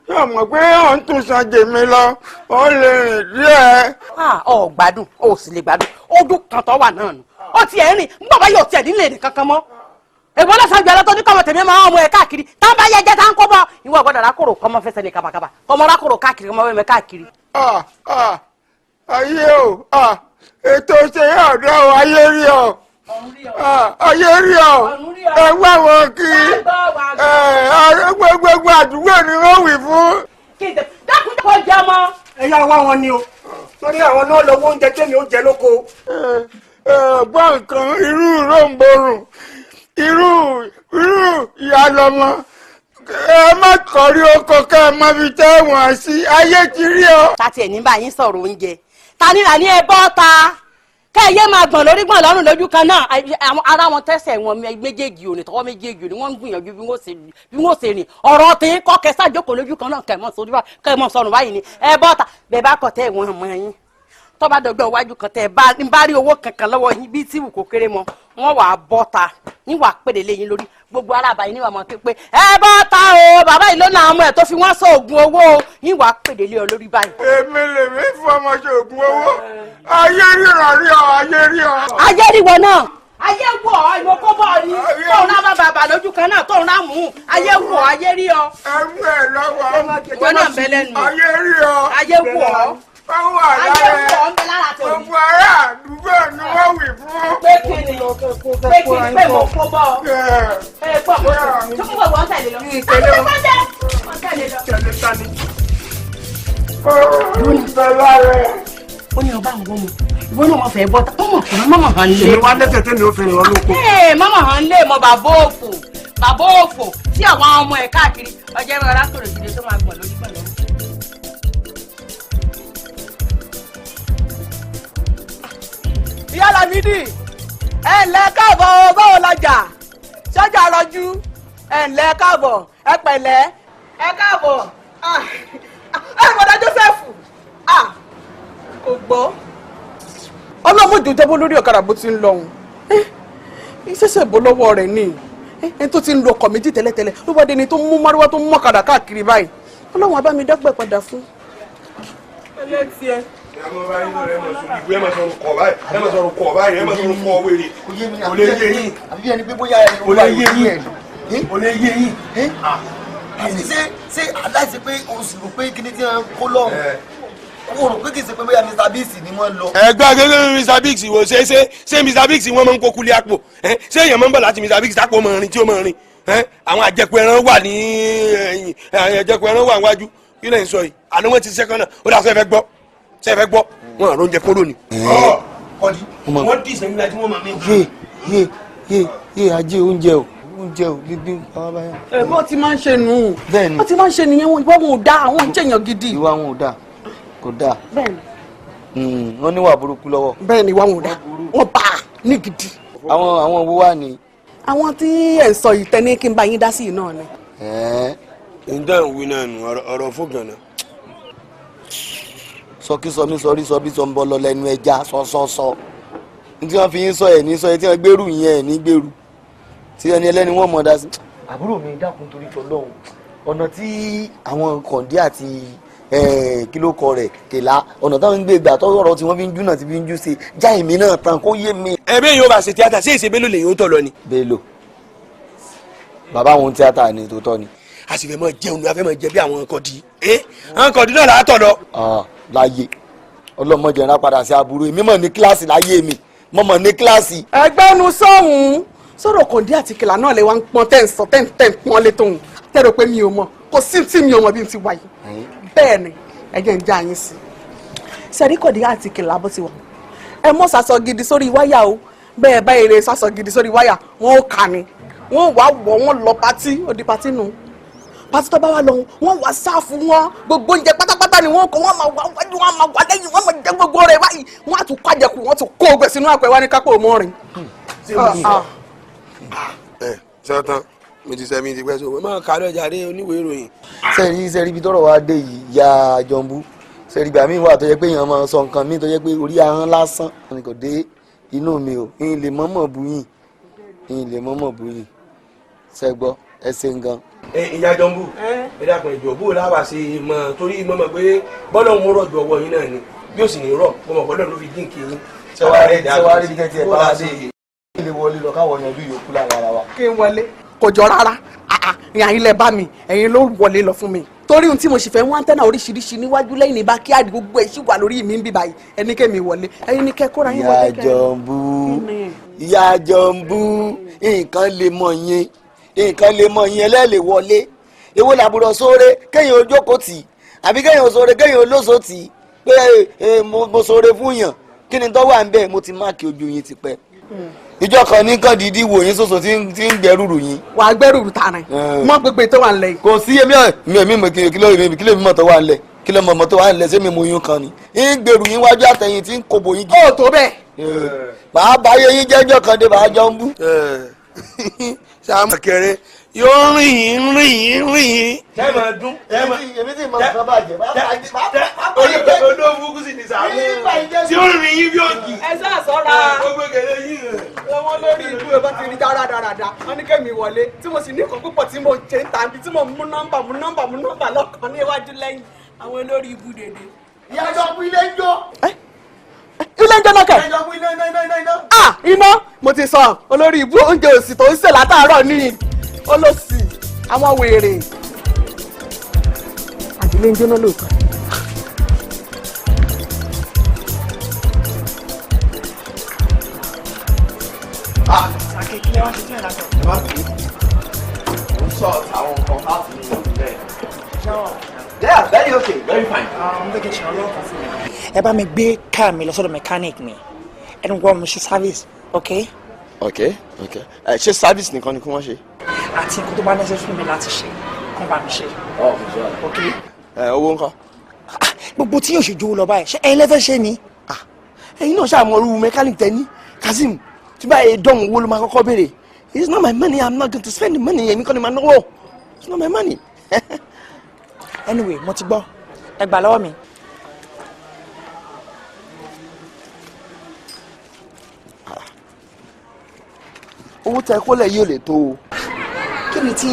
yóò mọ̀ pé ó ń tún san jèmi lọ ó lè rìn díẹ̀. ọ gbádùn ó sì lè gbádùn ojú kan tó wà náà nù ó tiẹ̀ rìn ń bọ̀ bá yóò tiẹ̀ nílé nìkan kan mọ́. èwo lọ́sàn-án gbẹ̀rẹ̀ tó ní kọ́mọ tèmi máa ń ọmọ ẹ̀ káàkiri tá a bá yẹ jẹ́ tá a ń kó bọ́ ìwọ gbọ́dọ̀ rákòrò kọ́mọ fẹsẹ̀ ní kabakaba kọ́mọ rákòrò káàkiri kọ́mọ wẹ́mẹ káàkiri. ayé o ètò ìṣẹ̀yẹ ọ̀dọ́ ayé rí ọ ayé rí ọ ẹ wá wọn kí gbogbo àdúgbò ni wọ́n wí fún. dákun kò jẹ mọ́. ẹ̀yà wá wọn ni o torí àwọn náà lọ́wọ́ oúnjẹ tèmi ó jẹ lóko. gbọ́ nǹkan irú ròǹbòrùn irú ìyálọ́mọ ẹ má kọrí oko ká ẹ má fi tẹ́ wọ́n sí ayé ti rí ọ. tàtí ẹ̀ ní bá yín sọ̀rọ̀ oúnjẹ ta ni rà ní ẹ bọ́ ta kẹ́ẹ̀yẹ́ máa gbọ̀n lórí gbọ̀n lọ́rùn lójú kan náà ara wọn tẹ́sẹ̀ wọn méjèèjì òní tọwọ́ méjèèjì òní wọ́n ń gbìyànjú bí wọ́n ṣe rìn ọ̀rọ̀ tí kọ́ kẹsà jókòó lójú kan náà kẹ́ẹ̀mọ́ sọnù báyìí ni ẹ bọ́ ta bẹ́ẹ̀ bá kọ̀ tẹ́ ìwọ̀n mọ́ yín tó bá dọ̀gbẹ́ iwájú kan tẹ́ ẹ bá rí owó kankan lọ́wọ́ yín bí tí wù kó kéré mọ́ wọ́n wà á bọ́ ta níwà pèdè lé yín lórí gbogbo arábà yín níwà mọ́ pé ẹ bọ́ ta o bàbá yìí ló na ọmọ ẹ̀ tó fi wọ́n sọ oògùn owó níwà pèdè lé ọ lórí báyìí. èmi lèmi fún ọmọ ṣe oògùn owó ayé ríran rí ọ ayé rí ọ. ayé rí wọn náà ayé wọ ọ ìwọ kó bọ ọ ni tóun náà bá bàbà lójú kan náà tóun náà mú ayé wọ ayé rí ọ. ẹrú ẹ lọ́wọ́ ìwọ náà bẹ lẹ́nu ayé rí ọ. ayé wọ ọ báwo àlàyé gbogbo ará àdúgbò ni wọ́n wí fún. pé kí ni pé mo kó bọ́ ọ. ẹ gbọ́ bó tó kó bọ̀ wọ́n tẹ̀lé lọ. ìtẹ̀lé wọn tẹ̀lé lọ. tẹ̀lé tani. ìtẹ̀lá rẹ̀. ó ní ọba àwọn ọmọ ìwọ náà wọn fẹ́ bọ́ tá ọmọ kan mọ́mọ́ hàn lé. èmi wá lẹ́sẹ̀ tẹ́mi ó fẹ́ràn ọlọ́kọ. mọ́mọ́ hàn lé mọ bàbá òfò tí àwọn ọmọ ẹ̀ káàkiri ọjọ́ ìrora arákùnrin òjìlé tó máa gbọ̀n lójú pẹ̀lú. ìyá Lámídì ẹ ǹlẹ́ káàbọ̀ báwo lọjà ṣọjà rọjú ẹ ǹlẹ́ káàbọ̀ ẹ pẹ̀lẹ́ ẹ káàbọ̀ ẹ bọ̀dá Joseph kò gbọ́. ọlọ́mọdé jábọ́ lórí ọ̀kadà bó ti ń lọ òun ìṣẹ̀ṣẹ̀ bọ́ lọ́wọ́ rẹ̀ ni ẹni tó ti ń lo ọkọ̀ méjì tẹ́lẹ̀tẹ́lẹ̀ ló bá dé ni tó mú márùwá tó mú ọ̀kadà káàkiri báyìí ọlọ́run á bá mi dágbà padà fún. ẹlẹ́tì ẹ. ẹ máa sọ̀rọ̀ kọ̀ báyìí ẹ máa sọ̀rọ̀ kọ̀ báyìí ẹ máa sọ̀rọ̀ kọ̀ wèrè kò lè yé yín àbí ẹni pé bóyá kò lè yé yín kò lè yé yín. àti ṣé aláìsí pé o sì rò pé kíní tí wọn kó lọ́hùn o rò pé kì í ṣe pé bóyá Mr Biggs ni wọ́n lọ. ẹgbẹ́ agbègbè Mr Biggs wò ṣé Mr Biggs wọ́n máa ń kó kulẹ̀ àpò ṣé èèyàn máa ń bọ̀ láti Mr Biggs tápò máa rìn tí ó máa rìn àwọn àjẹkù ẹran wà ní ẹ̀yìn àjẹkù ẹran wà níwájú kí lẹ́yìn sọ yìí àná wọ́n ti ṣẹ́kàn náà ó dà sẹ́fẹ́ gbọ́ wọn àrùn oúnjẹ kóró ni. wọ́n dì sẹ́yìn láti wọ́n máa mi. yé ajé oúnjẹ o gbígbín àwọn báyà. bó ti máa ń ṣe nù. bẹ́ẹ̀ni bó ti máa ń ṣe nìyẹn ìwà wọn ò dáa àwọn ìjẹyàn gidi. ìwà wọn ò dáa kò dáa. bẹ́ẹ̀ni. wọ́n níwà burúkú lọ́wọ́. bẹ́ẹ̀ni ìwà wọn ò dáa wọ́n bá a ní gidi. àwọn owó wà ní. àwọn tí ẹ̀ ń sọ yìí tẹ́ ní kí n bá yín dá sí yìí náà ni. ǹjẹ́ ìwé náà nù ọ̀rọ̀ fún gànà. sọkísọ mi sọrí sọ bí sọ ń bọ lọ lẹ́nu ẹja sọsọsọ ní tí wọ́n fi yín sọ ẹ ní sọ ẹ tí wọ́n gbèrú yẹn ẹ ní gbèrú tí ẹni ẹlẹ́ni wọ́n mọ̀ dá sí. àbúrò mi dákun torí tọlọ́hún ọ̀nà tí àwọn kọ̀ǹdé àti kílókọ rẹ̀ kèlá ọ̀nà táwọn ń gbé gbà tọ́rọ̀ tí wọ́n fi ń jú náà ti fi ń jú sí já èmi náà tán kó yé mi. ẹ bẹ́ẹ̀ yóò bá ṣe tíátà sí èsè Bello lè yóò tọ̀ lọ ni. Bello bàbá àwọn tíátà ni tòótọ́ ni. a sì fẹ́ mọ jẹun a fẹ́ mọ jẹ bí àwọn kọ̀dí àwọn kọ̀dí náà látọ̀ lọ. láyé ọlọ́mọdé ńlá padà sí aburú èmi mọ̀ ní kíláàsì láyé mi mo mọ̀ ní kíláàsì. ẹgbẹ́nu sọ́hún sọ̀rọ̀ kọ̀ǹdé àti kìlà náà lè wá ń pọn tẹ́ ń sọ tẹ́ ń pọn lé tóun tẹ́rọ pé mi ò mọ̀ kò sí tí mi ò mọ̀ bí n ti wáyé bẹ́ẹ̀ ni ẹ̀jẹ̀ ń já yín sí. sẹ́rí kọ̀ǹdé àti kìlà bó ti wà ẹ mọ̀ sàsọ gidi sórí wáyà o bẹ́ẹ̀ bá èrè sàsọ gidi sórí wáyà wọn ò kà ní wọn wà wọ̀ wọn lọ pátí òdi pátí nù pásítọ̀ bá wà lọ wọn wà sáfù wọn gbogbo oúnjẹ pátápátá ni wọn kọ wọn máa wà wájú wọn máa wà lẹ́yìn wọn máa jẹ gbogbo rẹ̀ báyìí wọn á tún kájẹkù wọn tún kó ogbè sínú àpẹ wá ní kápò mọ́rin. sọ́tàn mi ti sẹ́mi ti pẹ́ sọ máa kà á lọ́jà dé oníwèé ìròyìn. sẹ́rí ibi tọ́rọ̀ wá dé yìí ya jọ̀ǹbú sẹ́rí gbà mí wà tó yẹ pé èèyàn máa sọ nǹkan mi tó yẹ pé orí ahọ́n lásán ni kò dé inú mi o ìyìn lè mọ́mọ́ bu yìí sẹ́gbọ́ ẹ ṣe ń gan. ìyá jọ̀ǹbú ẹ dàpọ̀ ìjọ bó láwà ṣe mọ̀ torí mọ̀ pé bọ́lọ̀ ń rọ̀jò ọwọ́ yín náà ni bí ó sì ní rọ̀ mo mọ̀ bọ́lọ̀ ló fi dín kí yín. sẹ́wárí bí kẹ́tì ẹ̀ bá wá dé yìí. kí lè wọlé lọ káwọn yanjú ìyókù láàrin ara wa. kí n wọlé kò jọ rárá ìyá yín lẹ bá mi ẹ̀yin ló wọlé lọ fún mi torí ohun tí mo sì fẹ́ mú antenna oríṣiríṣi níwájú lẹ́yìn ní backyard gbogbo ẹ̀ sì wà lórí mi ń bí báyìí ẹni kẹ́mi wọlé ẹni ní kẹ́kọ́ra yín wọlé kẹ́. ìyá jọ̀ǹbù nǹkan lè mọ̀ yín ẹlẹ́lẹ̀ wọlé èwo làbúrò sóore kéèyàn ojókòó tì àbí kéèyàn sóore kéèyàn olóso tì pé mo sóore fún yàn kí ni tó wà ń bẹ̀ mo ti máàkì ojú yín ti pẹ́ ìjọ kan ní kàn dídí wò yín sòsò tí ń gbẹrùrù yín. wà á gbẹrùrù tààrin mọ gbogbo tó wà nílẹ̀. kò sí èmi mọ̀ kí ló mọ̀ tó wà nílẹ̀ kí ló mọ̀ tó wà nílẹ̀ sẹ́mi mo yún kan ni ń gbèrú yín wájú àtẹ̀yìn tí ń kobo yín. ó tó bẹ́ẹ̀. bàá báyé yín jẹ́jọ́ kan dé bàá jọ ń bú. sàmù kẹrẹ yóò rìn. kẹ́ máa dún. èmi tí mo sọ bàjẹ́ olóòfù sí ni sàmù tí ó rìn yín bí òkì. ẹ sá sọ́ra. gbogbo gèlè yín. wọn lórí ìlú ẹ bá ti rí dáradára wọn ní kẹ́mi wọlé tí mo sì ní nǹkan púpọ̀ tí mo ṣe ń ta bí tí mo mú nọ́mbà lọ́kàn níwájú lẹ́yìn àwọn olórí ibú dèdè. ìyájọ́ fún ilé ń jó. ilé ń jóná kẹ. ìyájọ́ fún iná. iná mo ti sọ olórí ibú oúnjẹ òsì tó ń sè látàárọ̀ ní olóòsì àwọn wèrè àdílé ń jóná lóòótọ́. Sàkéèkì lẹ́wọ́n ti tún ẹ̀ látọ̀. ẹ má fi ó sọ àwọn nǹkan láti ní ìlú bẹ́ẹ̀. Yeah, very okay, very fine. ẹ bá mi gbé káà mi lọ sọ́dọ̀ mechanic mi ẹni wọ́n mi ṣe service ok. ok ṣé service nìkan ni kí wọ́n ṣe. àti nǹkan tó bá nẹ́sẹ̀ fún mi láti ṣe kán bá mi ṣe. ok. owó ńkọ́. gbogbo tí yóò ṣe jowó lọ báyìí ṣé ẹ̀yin lẹ́fẹ̀ẹ́ ṣe ni. ẹ̀yin náà ṣàmọ̀rú mechanic tẹ ní Kazeem tí báyìí dọ̀hún owó ló máa kọ́kọ́ béèrè. It's not my money, I'm not going to spend the money. Èmi kọ́ ni màá náwó. It's not my money. Anyway, mo ti gbọ́. Ẹ gbà lọ́wọ́ mi. Owó tẹ kó lẹ̀ yóò lè tó o. Kí ni tí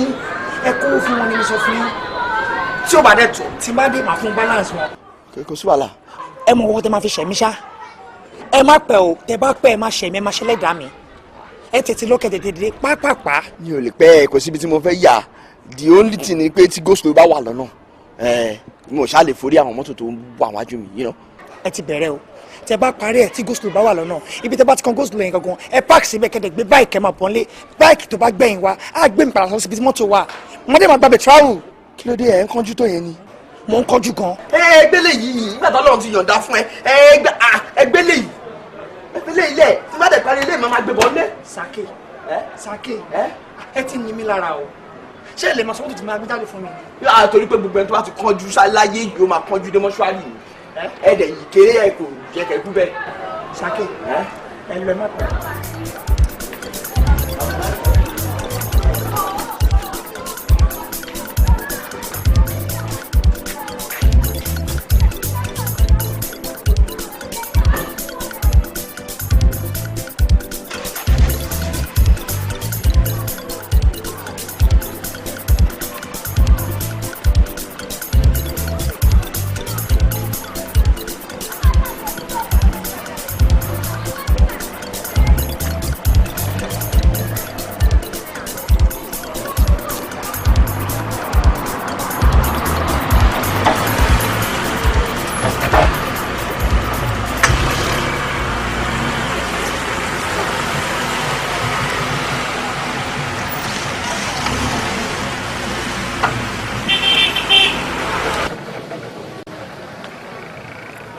ẹ kó fún wọn ní sọ fún yín? Tí ó bá dẹ̀ tó, tí bá dé màá fún balance wọn. Kò sí wàhálà. Ẹ mọ owó tẹ máa fi ṣẹ̀mí ṣá. Ẹ má pẹ́ o, tẹ bá pẹ́ ẹ má ṣẹ̀mí ẹ má ṣẹlẹ̀ dá mi. Ẹ tètè lókè tètè dé pápápá. Mi ò lè pẹ́ ẹ kò síbi tí mo fẹ́ yà. The only thing ni pé tí go-slow bá wà lọ́nà. Mo ṣáà lè forí àwọn mọ́tò tó ń wà wájú mi, you know. Ẹ ti bẹ̀rẹ̀ o. Tẹ bá parí ẹ tí go-slow bá wà lọ́nà ibi tẹ bá ti kan go-slow yẹn gangan ẹ park síbẹ̀ kẹ́dẹ̀ gbé báyìí kẹ́ máa pọ́n lé báyìí tó bá gbẹ̀yìn wa á gbé mi padà sọ síbi tí mọ́tò wà mọ́tò máa gbàgbé travel. Kí ló dé ẹ̀ ń kánjú tó yẹn ni. Mo ń kánjú gan. Ẹgbẹ́lẹ̀ yìí nígbà tó lọ́run ti yọ̀ǹda fún ẹ ẹgbẹ́lẹ̀ yìí ẹgbẹ́lẹ̀ ilẹ̀ tí má dẹ̀ parí ilé máa gbé bọ́ lé. Sake ẹ ti ní mi lára o ṣé ẹ lè máa sọ wọ́n tó ti máa gbé jáde fún mi. Torí pé gbogbo ẹni tó bá ti kánjú láyé yìí ó máa kánjú dé mọ́ṣúárì ni ẹ̀ẹ́dẹ̀ yìí kéré ẹ̀ kò jẹ́ kẹ́kú bẹ́ẹ̀. Sake ẹ lọ ẹ má pẹ́.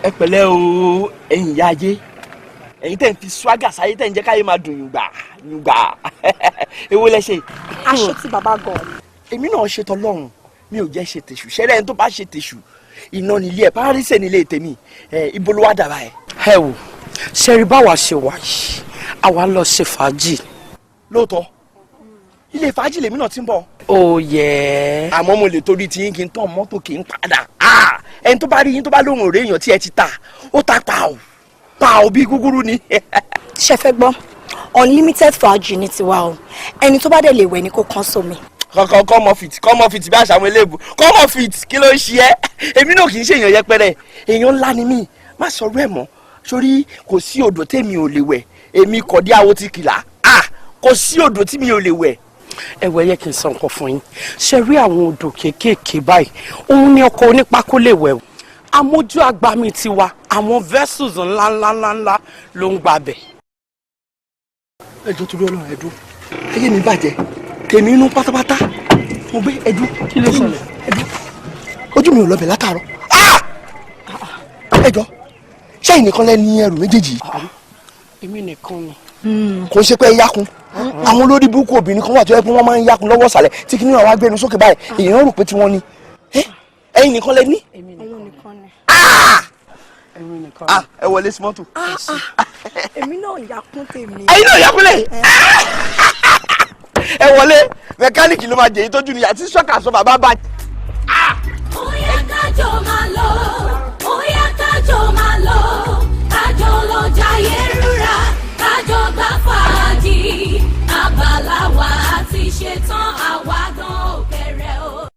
Ẹ pẹ̀lẹ́ o ẹ̀yin ìyá ajé ẹ̀yin tẹ̀ ń fi swagger sáyé tẹ̀ ń jẹ́ káyé máa dùn yùngbà èwo lẹ ṣe. aṣọ tí bàbá gan. èmi náà ṣe tọlọ́run mi ò jẹ́ ṣe tèṣù ṣẹ́rẹ́ ẹni tó bá ṣe tèṣù iná nílé ẹ̀ parísẹ̀ nílé tèmi ibo ló wá dàbà ẹ̀. ẹ wò ṣẹ́rí báwa ṣe wà yìí àwa lọ ṣe fàájì. lóòótọ́ ilé fàájì lèmi náà ti ń bọ̀. ó yẹ. àmọ́ mo lè torí tí yín kí n tán mọ́tò kí n padà ẹni tó bá rí yín tó bá lóhùn òré èèyàn tí ẹ ti ta ó ta pa ò bí gúgúrú ni. ṣe fẹ́ gbọ́ unlimited fàájì ní tiwa o ẹni tó bá dẹ̀ lè wẹ̀ ni kò kán sómi. kankan kọ́mọ fit bí àṣà àwọn eléèbù kọ́mọ fit kí ló ń ṣe ẹ́ èmi náà kì í ṣe èèyàn yẹpẹrẹ èèyàn ńlá ni mí má sọ̀rọ̀ ẹ̀ mọ́ sórí kò sí odò tèmi ò lè wẹ̀ èmi kọ̀dí àwo ti kìlà kò sí odò tí mi ò lè wẹ̀. ẹ̀wẹ̀ yẹ kí n sọ nǹkan fún yín ṣe rí àwọn odò kéékèèké báyìí òun ni ọkọ̀ onípákó lè wẹ̀ amójú agbami tiwa àwọn vessels ńláńláńlá ló ń gbabẹ̀. ẹjọ́ torí Ọlọ́run ẹdún ayé mi bàjẹ́ tèmi inú pátápátá mo gbé ẹdún kí ló ṣẹlẹ̀ ẹdún ojú mi ò lọbẹ̀ látàárọ̀ ẹjọ́ ṣẹ́yìn nìkan lẹ́ni ẹrù méjèèjì. èmi nìkan ni. kò ṣe pé ẹ yákun àwọn olórí burúkú obìnrin kan wà tó yẹ pé wọ́n máa ń yákun lọ́wọ́ ìsàlẹ̀ tí kí ní àwọn agbẹnu sókè báyìí èèyàn rò pé tí wọ́n ní ẹ̀yin nìkan lẹ́ni. èmi nìkan ni. ẹ wọlé sí mọ́tò. èmi náà yakun tèmi. ẹ̀yin náà yakunlẹ̀ ẹ wọlé mẹkáníìkì ló máa jẹ èyí tójú ni àti sọ́kà sọ bàbá bá. ó yá ká jọ máa lọ.